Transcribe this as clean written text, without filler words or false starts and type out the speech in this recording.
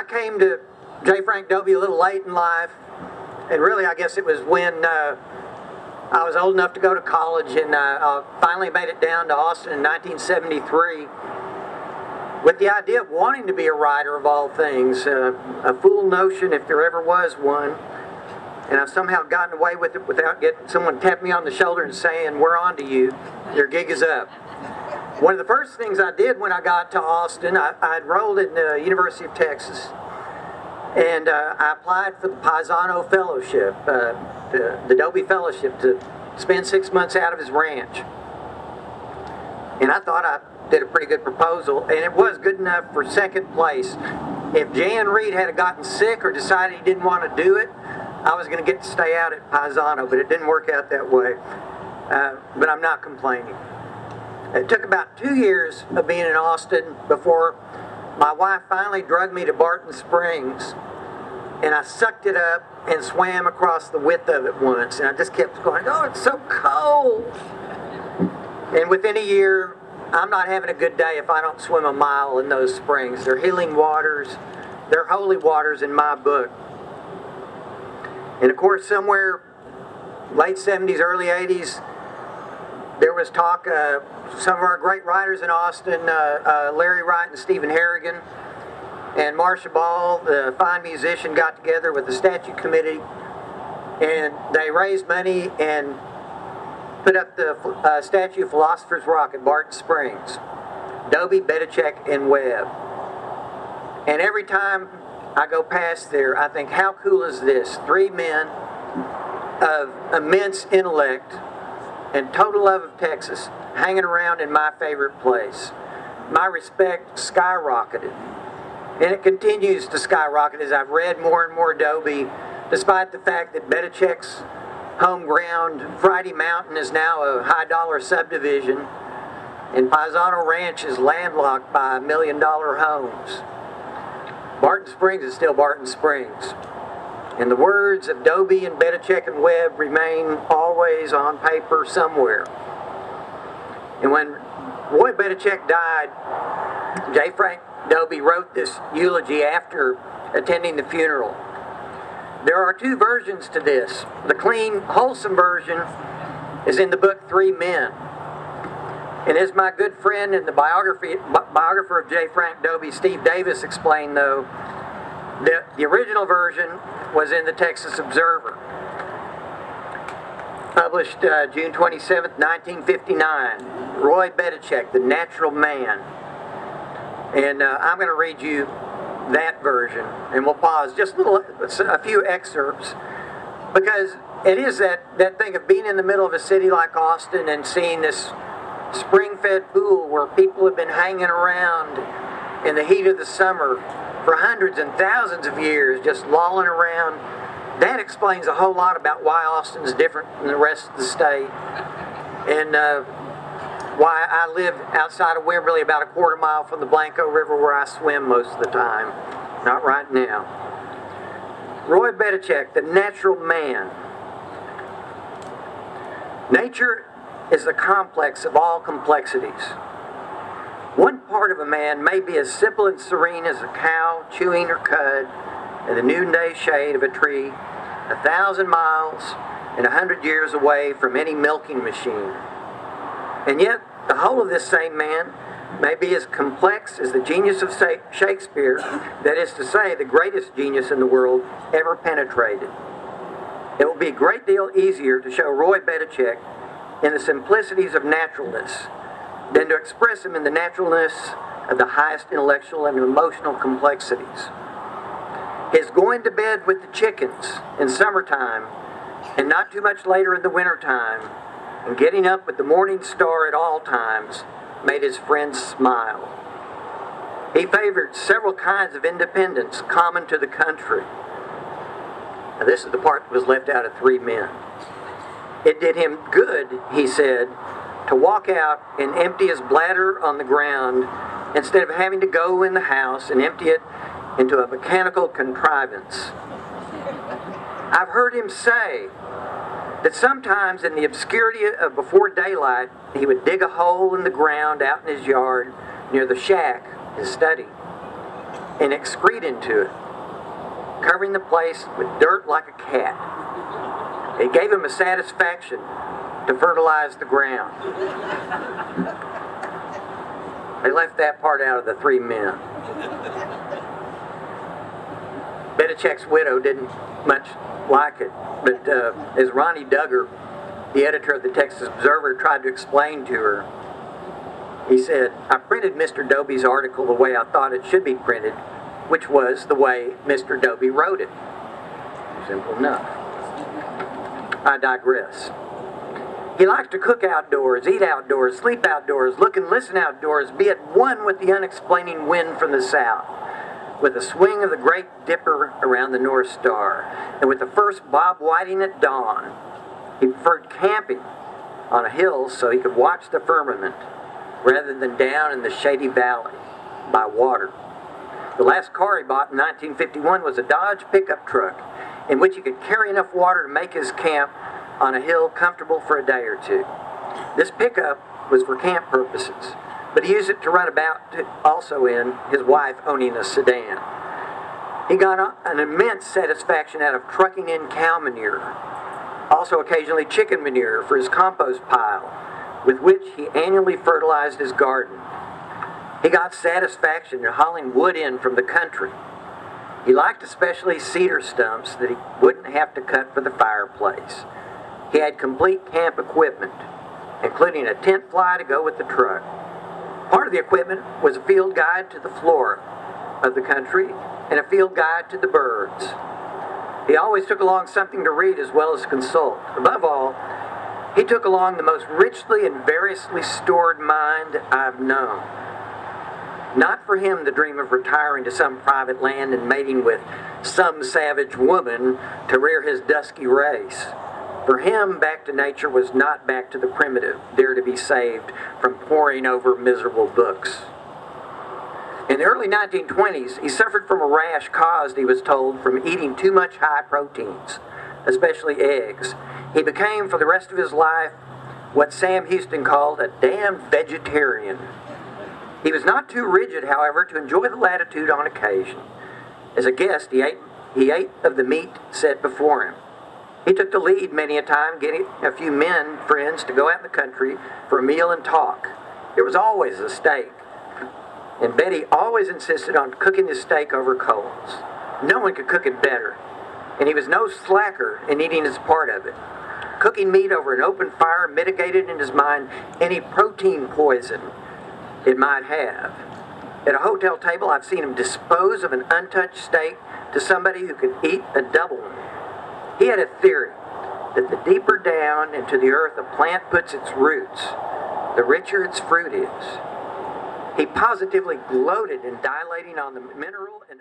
I came to J. Frank Dobie a little late in life, and really I guess it was when I was old enough to go to college, and I finally made it down to Austin in 1973 with the idea of wanting to be a writer of all things, a fool notion if there ever was one, and I've somehow gotten away with it without getting someone tap me on the shoulder and saying, "We're on to you, your gig is up." One of the first things I did when I got to Austin, I enrolled in the University of Texas, and I applied for the Paisano Fellowship, the Dobie Fellowship, to spend 6 months out of his ranch. And I thought I did a pretty good proposal, and it was good enough for second place. If Jan Reed had gotten sick or decided he didn't want to do it, I was going to get to stay out at Paisano, but it didn't work out that way. But I'm not complaining. It took about 2 years of being in Austin before my wife finally drugged me to Barton Springs, and I sucked it up and swam across the width of it once, and I just kept going, "Oh, it's so cold." And within a year, I'm not having a good day if I don't swim a mile in those springs. They're healing waters. They're holy waters in my book. And of course, somewhere late 70s, early 80s, there was talk, some of our great writers in Austin, Larry Wright and Stephen Harrigan, and Marcia Ball, the fine musician, got together with the statute committee, and they raised money and put up the statue of Philosopher's Rock at Barton Springs. Dobie, Bedichek, and Webb. And every time I go past there, I think, how cool is this? 3 men of immense intellect and total love of Texas hanging around in my favorite place. My respect skyrocketed. And it continues to skyrocket as I've read more and more Dobie, despite the fact that Bedichek's home ground, Friday Mountain, is now a high-dollar subdivision, and Paisano Ranch is landlocked by $1 million homes. Barton Springs is still Barton Springs. And the words of Dobie and Bedichek and Webb remain always on paper somewhere. And when Roy Bedichek died, J. Frank Dobie wrote this eulogy after attending the funeral. There are 2 versions to this. The clean, wholesome version is in the book 3 Men. And as my good friend and the biographer of J. Frank Dobie, Steve Davis, explained, though, the original version was in the Texas Observer, published June 27th, 1959. Roy Bedichek, The Natural Man. And I'm going to read you that version, and we'll pause just a few excerpts, because it is that thing of being in the middle of a city like Austin and seeing this spring-fed pool where people have been hanging around in the heat of the summer for hundreds and thousands of years, just lolling around. That explains a whole lot about why Austin's different from the rest of the state, and why I live outside of Wimberley, about a quarter mile from the Blanco River, where I swim most of the time. Not right now. Roy Bedichek, The Natural Man. Nature is the complex of all complexities. One part of a man may be as simple and serene as a cow chewing her cud in the noonday shade of a tree 1,000 miles and 100 years away from any milking machine. And yet, the whole of this same man may be as complex as the genius of Shakespeare, that is to say, the greatest genius in the world ever penetrated. It will be a great deal easier to show Roy Bedichek in the simplicities of naturalness than to express him in the naturalness of the highest intellectual and emotional complexities. His going to bed with the chickens in summertime and not too much later in the wintertime, and getting up with the morning star at all times, made his friends smile. He favored several kinds of independence common to the country. Now, this is the part that was left out of 3 Men. It did him good, he said, to walk out and empty his bladder on the ground instead of having to go in the house and empty it into a mechanical contrivance. I've heard him say that sometimes in the obscurity of before daylight, he would dig a hole in the ground out in his yard near the shack, his study. and excrete into it, covering the place with dirt like a cat. It gave him a satisfaction to fertilize the ground. They left that part out of the 3 men. Bedichek's widow didn't much like it, but as Ronnie Duggar, the editor of the Texas Observer, tried to explain to her, he said, "I printed Mr. Dobie's article the way I thought it should be printed, which was the way Mr. Dobie wrote it." Simple enough. I digress. He likes to cook outdoors, eat outdoors, sleep outdoors, look and listen outdoors, be at one with the unexplaining wind from the south, with the swing of the Great Dipper around the North Star, and with the first bob whiting at dawn. He preferred camping on a hill so he could watch the firmament rather than down in the shady valley by water. The last car he bought in 1951 was a Dodge pickup truck in which he could carry enough water to make his camp on a hill comfortable for a day or two. This pickup was for camp purposes, but he used it to run about also in, his wife owning a sedan. He got an immense satisfaction out of trucking in cow manure, also occasionally chicken manure for his compost pile, with which he annually fertilized his garden. He got satisfaction in hauling wood in from the country. He liked especially cedar stumps that he wouldn't have to cut for the fireplace. He had complete camp equipment, including a tent fly to go with the truck. Part of the equipment was a field guide to the flora of the country and a field guide to the birds. He always took along something to read as well as consult. Above all, he took along the most richly and variously stored mind I've known. Not for him the dream of retiring to some private land and mating with some savage woman to rear his dusky race. For him, back to nature was not back to the primitive, there to be saved from poring over miserable books. In the early 1920s, he suffered from a rash caused, he was told, from eating too much high proteins, especially eggs. He became, for the rest of his life, what Sam Houston called a damn vegetarian. He was not too rigid, however, to enjoy the latitude on occasion. As a guest, he ate of the meat set before him. He took the lead many a time, getting a few men friends to go out in the country for a meal and talk. There was always a steak, and Betty always insisted on cooking his steak over coals. No one could cook it better, and he was no slacker in eating his part of it. Cooking meat over an open fire mitigated in his mind any protein poison it might have. At a hotel table, I've seen him dispose of an untouched steak to somebody who could eat a double one. He had a theory that the deeper down into the earth a plant puts its roots, the richer its fruit is. He positively gloated in dilating on the mineral and